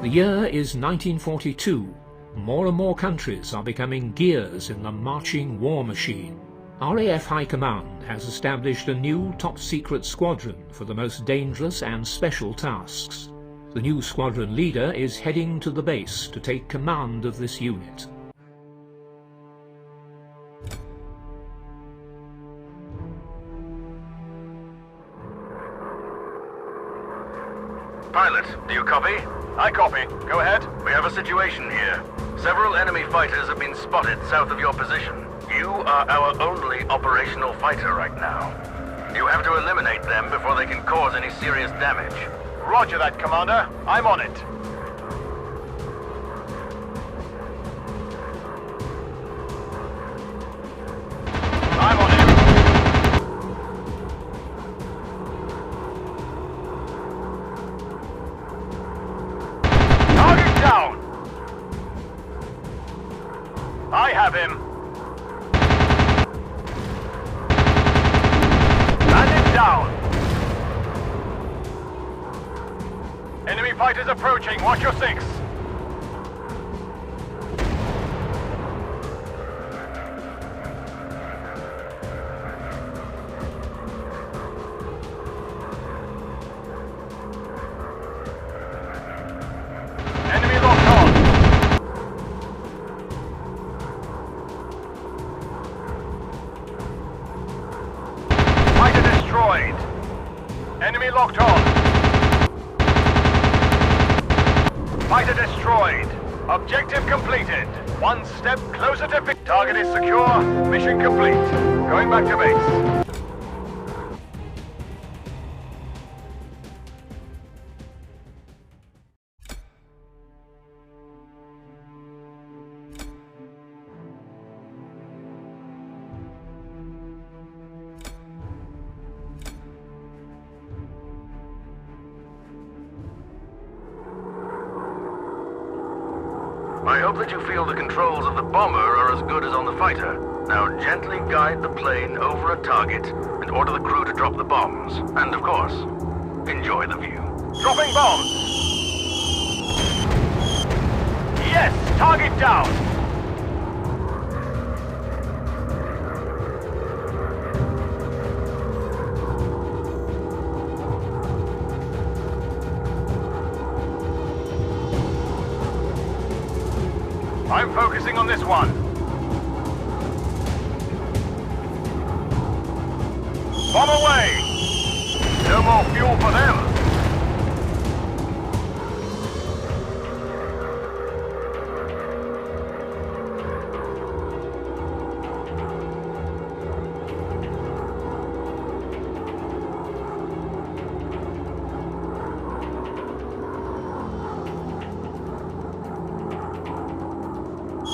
The year is 1942. More and more countries are becoming gears in the marching war machine. RAF High Command has established a new top-secret squadron for the most dangerous and special tasks. The new squadron leader is heading to the base to take command of this unit. Pilot, do you copy? I copy. Go ahead. We have a situation here. Several enemy fighters have been spotted south of your position. You are our only operational fighter right now. You have to eliminate them before they can cause any serious damage. Roger that, Commander. I'm on it. I'm on it. Target down! I have him. Bandit down. Enemy fighters approaching. Watch your six. Enemy locked on. Fighter destroyed. Enemy locked on. Fighter destroyed. Objective completed. One step closer to victory. Target is secure. Mission complete. Going back to base. I hope that you feel the controls of the bomber are as good as on the fighter. Now gently guide the plane over a target and order the crew to drop the bombs. And of course, enjoy the view. Dropping bombs. Yes, target down. I'm focusing on this one. Bomb away! No more fuel for them.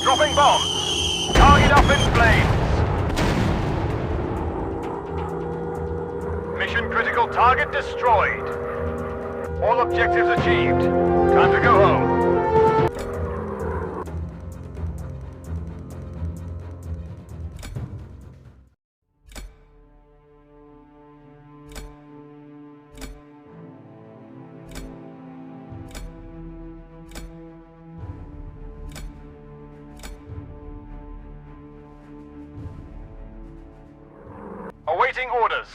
Dropping bombs. Target up in flames. Mission critical target destroyed. All objectives achieved. Time to go home. Awaiting orders.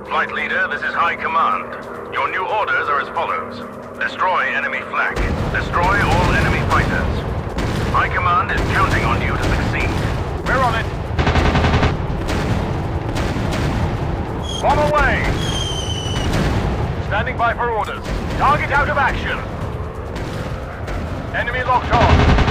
Flight leader, this is High Command. Your new orders are as follows. Destroy enemy flak. Destroy all enemy fighters. High Command is counting on you to succeed. We're on it. Bomb away. Standing by for orders. Target out of action. Enemy locked on.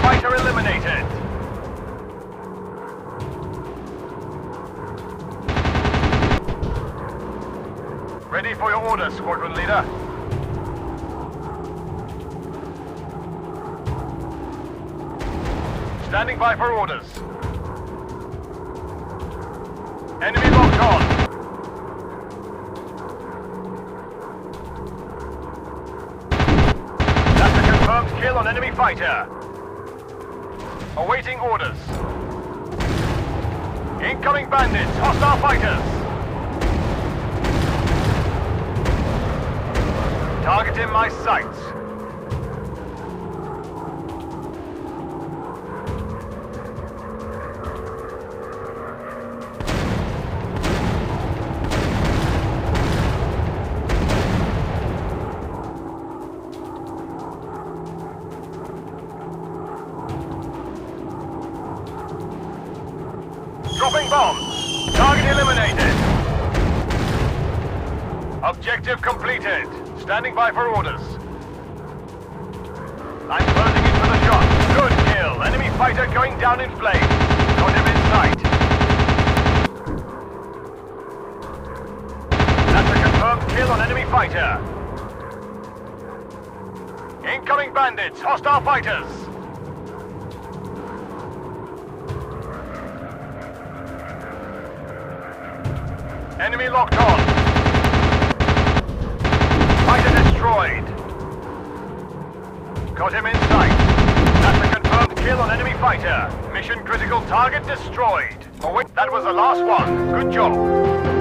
Fighter eliminated. Ready for your orders, squadron leader. Standing by for orders. Enemy locked on. That's a confirmed kill on enemy fighter. Awaiting orders. Incoming bandits, hostile fighters. Target in my sights. Dropping bombs. Target eliminated. Objective completed. Standing by for orders. I'm closing in for the shot. Good kill. Enemy fighter going down in flames. Got him in sight. That's a confirmed kill on enemy fighter. Incoming bandits. Hostile fighters. Enemy locked on. Fighter destroyed. Got him in sight. That's a confirmed kill on enemy fighter. Mission critical target destroyed. Oh wait, that was the last one. Good job.